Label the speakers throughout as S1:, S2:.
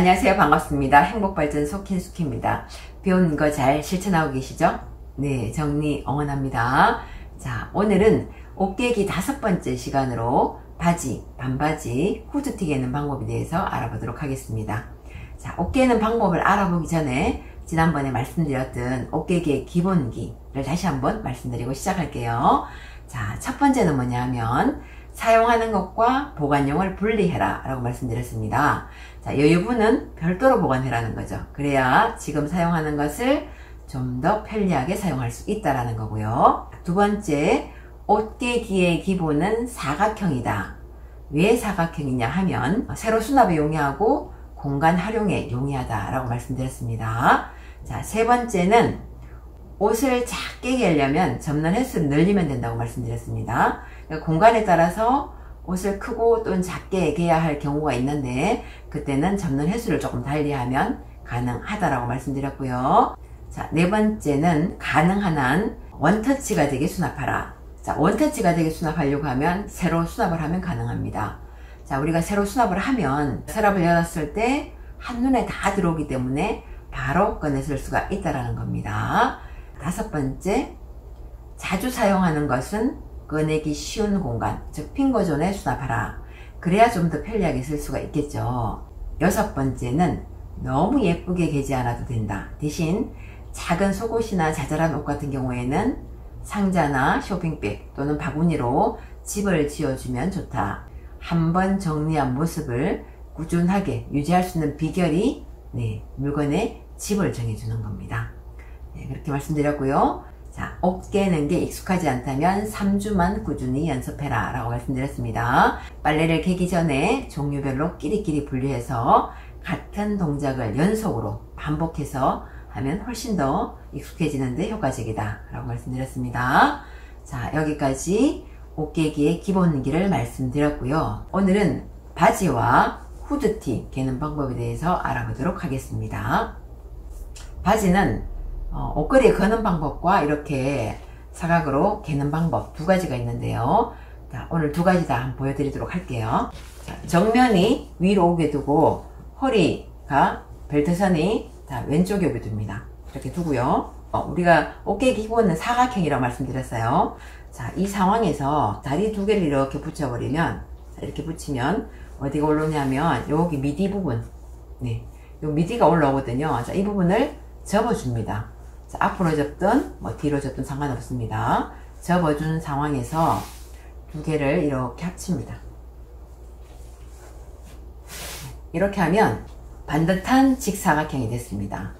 S1: 안녕하세요. 반갑습니다. 행복발전소 캔수키입니다. 배우는 거 잘 실천하고 계시죠? 네, 정리 응원합니다. 자, 오늘은 옷 깨기 5번째 시간으로 바지, 반바지, 후드티 개는 방법에 대해서 알아보도록 하겠습니다. 자, 옷 깨는 방법을 알아보기 전에 지난번에 말씀드렸던 옷 깨기의 기본기를 다시 한번 말씀드리고 시작할게요. 자, 첫 번째는 뭐냐면 사용하는 것과 보관용을 분리해라 라고 말씀드렸습니다. 자, 여유분은 별도로 보관해라는 거죠. 그래야 지금 사용하는 것을 좀 더 편리하게 사용할 수 있다라는 거고요. 두 번째, 옷 깨기의 기본은 사각형이다. 왜 사각형이냐 하면 세로 수납에 용이하고 공간 활용에 용이하다 라고 말씀드렸습니다. 자, 세 번째는 옷을 작게 개려면 접는 횟수를 늘리면 된다고 말씀드렸습니다. 그러니까 공간에 따라서 옷을 크고 또는 작게 개야 할 경우가 있는데 그때는 접는 횟수를 조금 달리하면 가능하다라고 말씀드렸고요. 자, 네 번째는 가능한 한 원터치가 되게 수납하라. 자, 원터치가 되게 수납하려고 하면 세로 수납을 하면 가능합니다. 자, 우리가 세로 수납을 하면 서랍을 열었을 때 한눈에 다 들어오기 때문에 바로 꺼내 쓸 수가 있다라는 겁니다. 다섯 번째, 자주 사용하는 것은 꺼내기 쉬운 공간, 즉 핑거존에 수납하라. 그래야 좀 더 편리하게 쓸 수가 있겠죠. 여섯 번째는 너무 예쁘게 개지 않아도 된다. 대신 작은 속옷이나 자잘한 옷 같은 경우에는 상자나 쇼핑백 또는 바구니로 집을 지어주면 좋다. 한번 정리한 모습을 꾸준하게 유지할 수 있는 비결이 물건의 집을 정해주는 겁니다. 그렇게 말씀드렸고요. 자, 옷 깨는 게 익숙하지 않다면 3주만 꾸준히 연습해라 라고 말씀드렸습니다. 빨래를 개기 전에 종류별로 끼리끼리 분류해서 같은 동작을 연속으로 반복해서 하면 훨씬 더 익숙해지는데 효과적이다 라고 말씀드렸습니다. 자, 여기까지 옷 깨기의 기본기를 말씀드렸고요. 오늘은 바지와 후드티 개는 방법에 대해서 알아보도록 하겠습니다. 바지는 옷걸이에 거는 방법과 이렇게 사각으로 개는 방법 두 가지가 있는데요. 자, 오늘 두 가지 다 한번 보여드리도록 할게요. 자, 정면이 위로 오게 두고 허리가 벨트선이 왼쪽에 오게 둡니다. 이렇게 두고요. 우리가 옷깨기 기본은 사각형이라고 말씀드렸어요. 자, 이 상황에서 다리 두 개를 이렇게 붙여버리면, 이렇게 붙이면 어디가 올라오냐면 여기 미디 부분, 요 미디가 올라오거든요. 자, 이 부분을 접어줍니다. 자, 앞으로 접든 뒤로 접든 상관없습니다. 접어준 상황에서 두 개를 이렇게 합칩니다. 이렇게 하면 반듯한 직사각형이 됐습니다.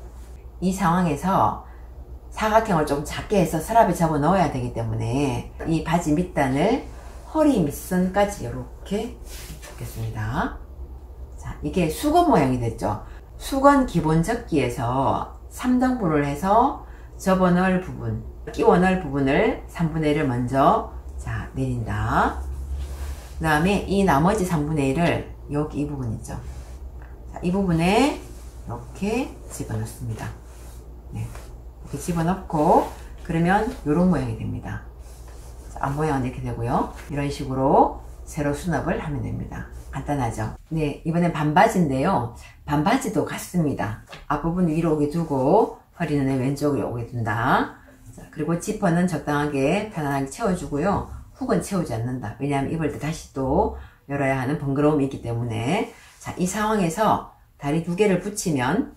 S1: 이 상황에서 사각형을 좀 작게 해서 서랍에 접어 넣어야 되기 때문에 이 바지 밑단을 허리 밑선까지 이렇게 접겠습니다. 자, 이게 수건 모양이 됐죠. 수건 기본 접기에서 3등분을 해서 접어 넣을 부분, 끼워 넣을 부분을 3분의 1을 먼저 내린다. 그 다음에 이 나머지 3분의 1을 여기 이 부분 있죠. 자, 이 부분에 이렇게 집어넣습니다. 이렇게 집어넣고 그러면 이런 모양이 됩니다. 자, 앞 모양은 이렇게 되고요. 이런 식으로 세로 수납을 하면 됩니다. 간단하죠? 이번엔 반바지인데요. 반바지도 같습니다. 앞부분 위로 오게 두고 허리는 왼쪽으로 오게 둔다. 자, 그리고 지퍼는 적당하게 편안하게 채워주고요. 훅은 채우지 않는다. 왜냐하면 입을 때 다시 또 열어야 하는 번거로움이 있기 때문에. 자, 이 상황에서 다리 두 개를 붙이면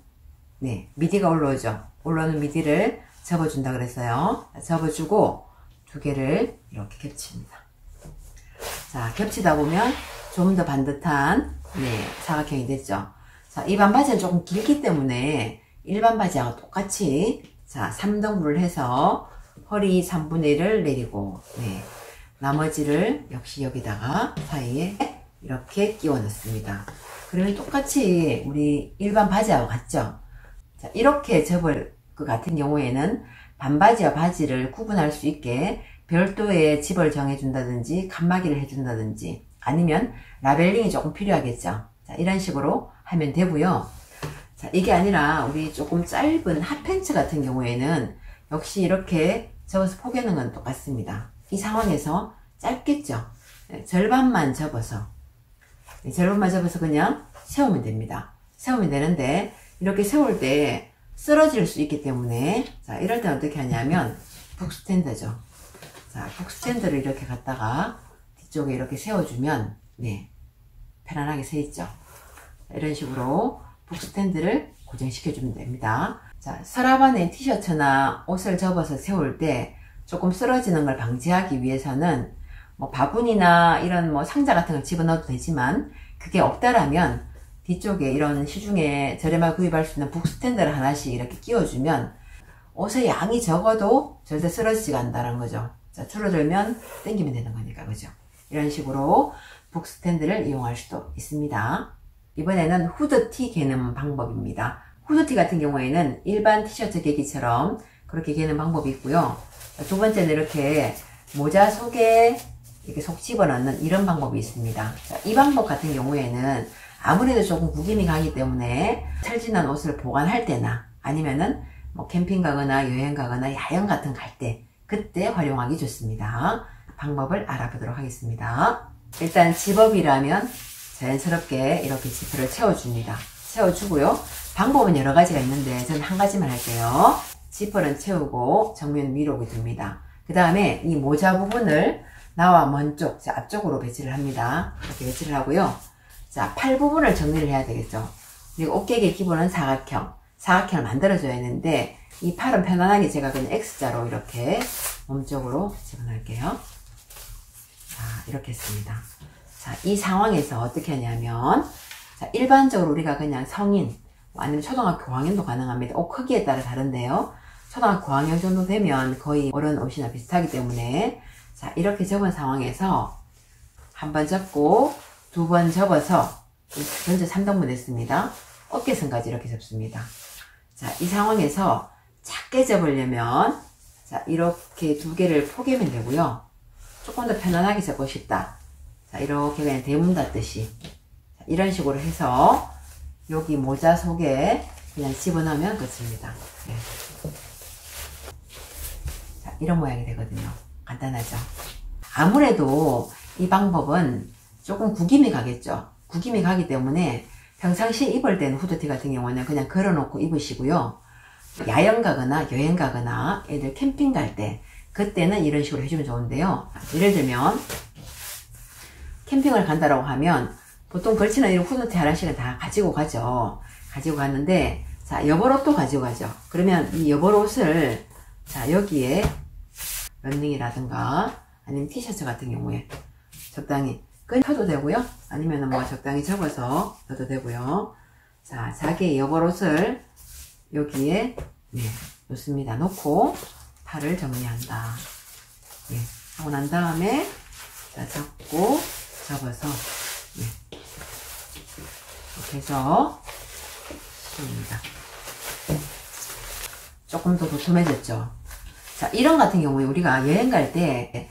S1: 미디가 올라오죠. 올라오는 미디를 접어준다 그랬어요. 접어주고 두 개를 이렇게 겹칩니다. 자, 겹치다 보면 좀 더 반듯한 사각형이 됐죠. 자, 이 반바지는 조금 길기 때문에 일반 바지하고 똑같이 3등분을 해서 허리 3분의 1을 내리고 나머지를 역시 여기다가 사이에 이렇게 끼워 넣습니다. 그러면 똑같이 우리 일반 바지하고 같죠. 자, 이렇게 접을 것 같은 경우에는 반바지와 바지를 구분할 수 있게 별도의 집을 정해준다든지 칸막이를 해준다든지 아니면 라벨링이 조금 필요하겠죠. 자, 이런 식으로 하면 되고요. 자, 이게 아니라 우리 조금 짧은 핫팬츠 같은 경우에는 역시 이렇게 접어서 포개는 건 똑같습니다. 이 상황에서 짧겠죠. 절반만 접어서 그냥 세우면 됩니다. 세우면 되는데 이렇게 세울 때 쓰러질 수 있기 때문에 자 이럴 때는 어떻게 하냐면 북스탠드죠. 자 북스탠드를 이렇게 갖다가 뒤쪽에 이렇게 세워주면 네 편안하게 서 있죠. 이런 식으로 북스탠드를 고정시켜 주면 됩니다. 자 서랍 안에 티셔츠나 옷을 접어서 세울 때 조금 쓰러지는 걸 방지하기 위해서는 뭐 바구니나 이런 뭐 상자 같은 걸 집어넣어도 되지만 그게 없다라면 뒤쪽에 이런 시중에 저렴하게 구입할 수 있는 북스탠드를 하나씩 이렇게 끼워주면 옷의 양이 적어도 절대 쓰러지지가 않는다는 거죠. 자, 줄어들면 당기면 되는 거니까, 그죠? 이런 식으로 북스탠드를 이용할 수도 있습니다. 이번에는 후드티 개는 방법입니다. 후드티 같은 경우에는 일반 티셔츠 개기처럼 그렇게 개는 방법이 있고요. 두 번째는 이렇게 모자 속에 이렇게 속 집어넣는 이런 방법이 있습니다. 자, 이 방법 같은 경우에는 아무래도 조금 구김이 가기 때문에 철진한 옷을 보관할 때나 아니면은 뭐 캠핑 가거나 여행 가거나 야영 같은 갈 때 그때 활용하기 좋습니다. 방법을 알아보도록 하겠습니다. 일단 집업이라면 자연스럽게 이렇게 지퍼를 채워줍니다. 채워주고요. 방법은 여러 가지가 있는데 저는 한 가지만 할게요. 지퍼는 채우고 정면 위로 둡니다. 그 다음에 이 모자 부분을 나와 먼 쪽, 앞쪽으로 배치를 합니다. 이렇게 배치를 하고요. 자, 팔 부분을 정리를 해야 되겠죠. 그리고 어깨의 기본은 사각형을 만들어줘야 하는데 이 팔은 편안하게 제가 그냥 X자로 이렇게 몸쪽으로 집어넣을게요. 자, 이렇게 했습니다. 자, 이 상황에서 어떻게 하냐면 자, 일반적으로 우리가 그냥 성인 아니면 초등학교 고학년도 가능합니다. 옷 크기에 따라 다른데요. 초등학교 고학년 정도 되면 거의 어른 옷이나 비슷하기 때문에 자, 이렇게 접은 상황에서 한 번 접고 두 번 접어서 전체 3등분 했습니다. 어깨선까지 이렇게 접습니다. 자, 이 상황에서 작게 접으려면 자, 이렇게 두 개를 포개면 되고요. 조금 더 편안하게 접고 싶다. 자, 이렇게 그냥 대문 닫듯이 자, 이런 식으로 해서 여기 모자 속에 그냥 집어넣으면 끝입니다. 네. 자, 이런 모양이 되거든요. 간단하죠? 아무래도 이 방법은 조금 구김이 가겠죠. 구김이 가기 때문에 평상시에 입을 때는 후드티 같은 경우는 그냥 걸어놓고 입으시고요. 야영 가거나 여행 가거나 애들 캠핑 갈 때 그때는 이런 식으로 해주면 좋은데요. 예를 들면 캠핑을 간다라고 하면 보통 걸치는 이런 후드티 하나씩은 다 가지고 가죠. 가지고 갔는데 자 여벌옷도 가지고 가죠. 그러면 이 여벌옷을 자 여기에 런닝이라든가 아니면 티셔츠 같은 경우에 적당히 펴도 되고요. 아니면 뭐 적당히 접어서 넣어도 되고요. 자, 자기의 여벌옷을 여기에 네, 놓습니다. 놓고 팔을 정리한다. 네, 하고 난 다음에 자, 잡고 접어서 네, 이렇게 해서 씁니다. 조금 더 도톰해졌죠. 자, 이런 같은 경우에 우리가 여행 갈 때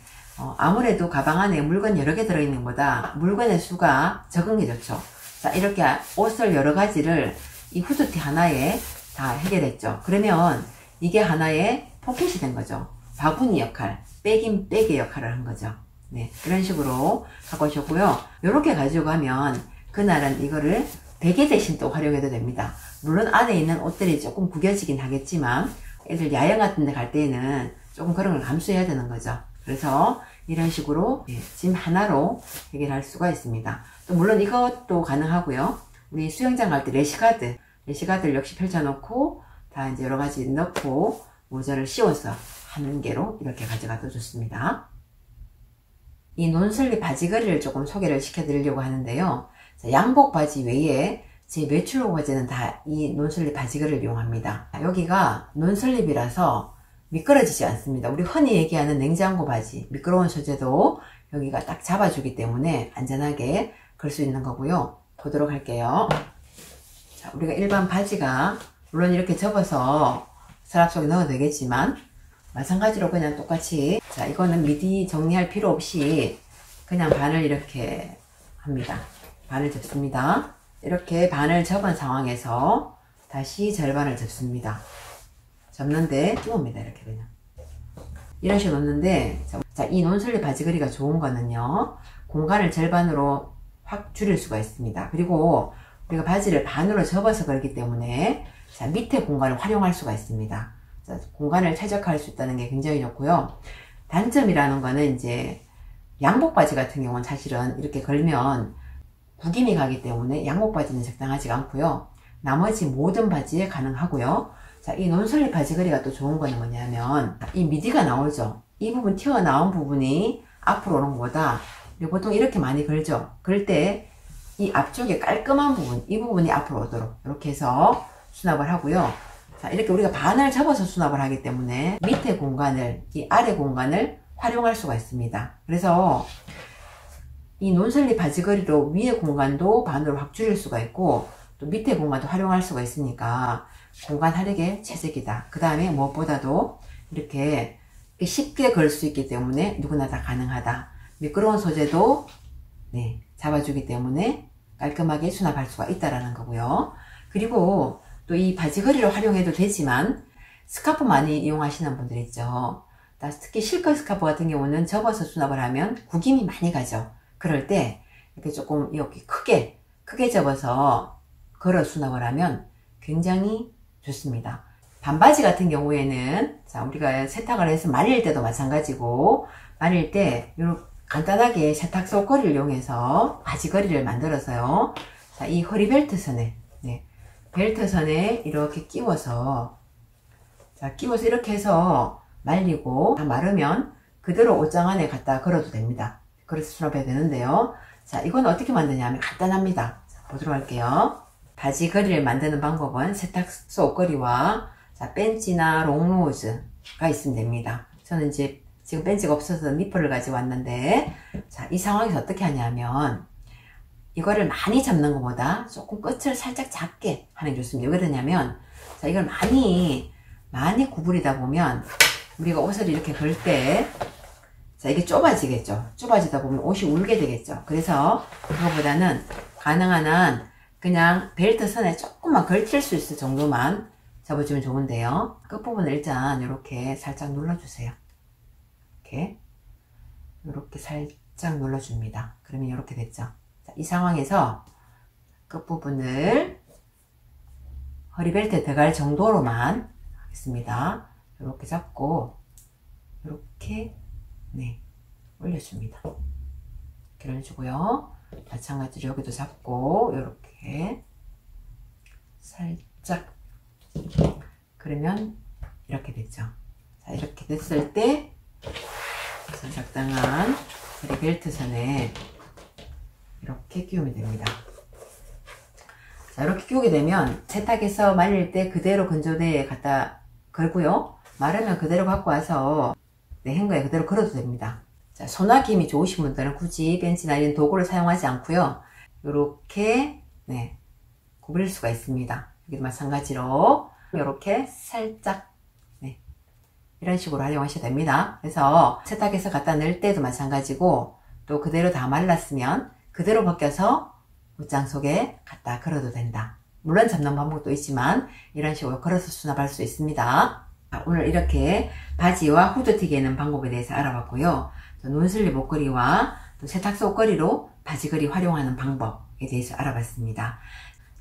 S1: 아무래도 가방 안에 물건 여러 개 들어있는 것보다 물건의 수가 적은 게 좋죠. 자, 이렇게 옷을 여러 가지를 이 후드티 하나에 다 해결했죠. 그러면 이게 하나의 포켓이 된 거죠. 바구니 역할, 백인 백의 역할을 한 거죠. 네, 이런 식으로 갖고 오셨고요. 이렇게 가지고 가면 그날은 이거를 베개 대신 또 활용해도 됩니다. 물론 안에 있는 옷들이 조금 구겨지긴 하겠지만 애들 야영 같은 데 갈 때에는 조금 그런 걸 감수해야 되는 거죠. 그래서 이런 식으로 짐 하나로 해결할 수가 있습니다. 또 물론 이것도 가능하고요. 우리 수영장 갈 때 레시가드를 역시 펼쳐놓고 다 이제 여러 가지 넣고 모자를 씌워서 한 개로 이렇게 가져가도 좋습니다. 이 논슬립 바지걸이를 조금 소개를 시켜드리려고 하는데요. 자, 양복 바지 외에 제 매출로 바지는 다 이 논슬립 바지걸이를 이용합니다. 여기가 논슬립이라서 미끄러지지 않습니다. 우리 흔히 얘기하는 냉장고 바지, 미끄러운 소재도 여기가 딱 잡아주기 때문에 안전하게 걸 수 있는 거고요. 보도록 할게요. 자, 우리가 일반 바지가 물론 이렇게 접어서 서랍 속에 넣어도 되겠지만 마찬가지로 그냥 똑같이 자, 이거는 미디 정리할 필요 없이 그냥 반을 이렇게 합니다. 반을 접습니다. 이렇게 반을 접은 상황에서 다시 절반을 접습니다. 접는데 끼웁니다. 이렇게 그냥 이런 식으로 놓는데 자, 이 논슬립 바지걸이가 좋은 거는요 공간을 절반으로 확 줄일 수가 있습니다. 그리고 우리가 바지를 반으로 접어서 걸기 때문에 자, 밑에 공간을 활용할 수가 있습니다. 자, 공간을 최적화할 수 있다는 게 굉장히 좋고요. 단점이라는 거는 이제 양복 바지 같은 경우는 사실은 이렇게 걸면 구김이 가기 때문에 양복 바지는 적당하지가 않고요. 나머지 모든 바지에 가능하고요. 자, 이 논슬립 바지걸이가 또 좋은 거는 뭐냐면 이 미디가 나오죠. 이 부분 튀어나온 부분이 앞으로 오는 것보다 보통 이렇게 많이 걸죠. 그럴 때 이 앞쪽에 깔끔한 부분, 이 부분이 앞으로 오도록 이렇게 해서 수납을 하고요. 자, 이렇게 우리가 반을 접어서 수납을 하기 때문에 밑에 공간을, 이 아래 공간을 활용할 수가 있습니다. 그래서 이 논슬립 바지걸이로 위에 공간도 반으로 확 줄일 수가 있고 또 밑에 공간도 활용할 수가 있으니까 공간 활용에 최적이다. 그 다음에 무엇보다도 이렇게 쉽게 걸 수 있기 때문에 누구나 다 가능하다. 미끄러운 소재도 네, 잡아주기 때문에 깔끔하게 수납할 수가 있다라는 거고요. 그리고 또 이 바지걸이를 활용해도 되지만 스카프 많이 이용하시는 분들 있죠. 특히 실컷 스카프 같은 경우는 접어서 수납을 하면 구김이 많이 가죠. 그럴 때 이렇게 조금 이렇게 크게 접어서 걸어 수납을 하면 굉장히 좋습니다. 반바지 같은 경우에는 자, 우리가 세탁을 해서 말릴 때도 마찬가지고 말릴 때 이렇게 간단하게 세탁소 옷걸이를 이용해서 바지걸이를 만들어서요. 자, 이 허리벨트 선에 네, 벨트선에 이렇게 끼워서 자, 끼워서 이렇게 해서 말리고 다 마르면 그대로 옷장 안에 갖다 걸어도 됩니다. 그래서 수납해야 되는데요. 자, 이건 어떻게 만드냐 하면 간단합니다. 자, 보도록 할게요. 바지걸이를 만드는 방법은 세탁소 옷걸이와 자, 벤치나 롱노즈가 있으면 됩니다. 저는 이제 지금 벤치가 없어서 니퍼를 가지고 왔는데 자, 이 상황에서 어떻게 하냐면 이거를 많이 잡는 것보다 조금 끝을 살짝 작게 하는 게 좋습니다. 왜 그러냐면 자, 이걸 많이 구부리다 보면 우리가 옷을 이렇게 걸 때 자, 이게 좁아지겠죠. 좁아지다 보면 옷이 울게 되겠죠. 그래서 그거보다는 가능한 한 그냥 벨트 선에 조금만 걸칠 수 있을 정도만 잡아주면 좋은데요. 끝부분을 일단 이렇게 살짝 눌러주세요. 이렇게 살짝 눌러줍니다. 그러면 이렇게 됐죠. 자, 이 상황에서 끝부분을 허리벨트에 들어갈 정도로만 하겠습니다. 이렇게 잡고 이렇게 네, 올려줍니다. 이렇게 올려주고요. 마찬가지로 여기도 잡고 이렇게 살짝 그러면 이렇게 됐죠. 자, 이렇게 됐을 때 적당한 허리 벨트 선에 이렇게 끼우면 됩니다. 자, 이렇게 끼우게 되면 세탁해서 말릴 때 그대로 건조대에 갖다 걸고요. 마르면 그대로 갖고 와서 네, 행거에 그대로 걸어도 됩니다. 자, 손아귀 힘이 좋으신 분들은 굳이 벤치나 이런 도구를 사용하지 않고요. 이렇게 네, 구부릴 수가 있습니다. 여기도 마찬가지로 이렇게 살짝 네, 이런 식으로 활용하셔도 됩니다. 그래서 세탁해서 갖다 넣을 때도 마찬가지고 또 그대로 다 말랐으면 그대로 벗겨서 옷장 속에 갖다 걸어도 된다. 물론 잡는 방법도 있지만 이런 식으로 걸어서 수납할 수 있습니다. 오늘 이렇게 바지와 후드티 개는 방법에 대해서 알아봤고요. 또 논슬립 옷걸이와 또 세탁소 옷걸이로 바지걸이 활용하는 방법에 대해서 알아봤습니다.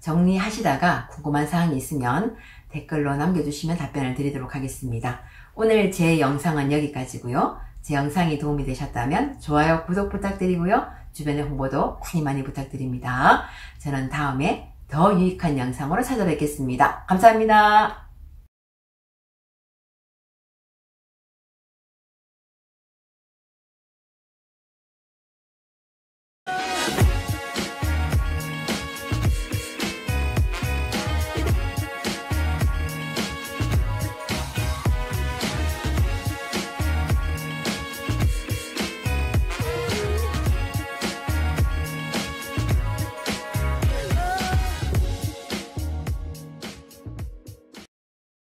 S1: 정리하시다가 궁금한 사항이 있으면 댓글로 남겨주시면 답변을 드리도록 하겠습니다. 오늘 제 영상은 여기까지고요. 제 영상이 도움이 되셨다면 좋아요, 구독 부탁드리고요. 주변에 홍보도 많이 부탁드립니다. 저는 다음에 더 유익한 영상으로 찾아뵙겠습니다. 감사합니다.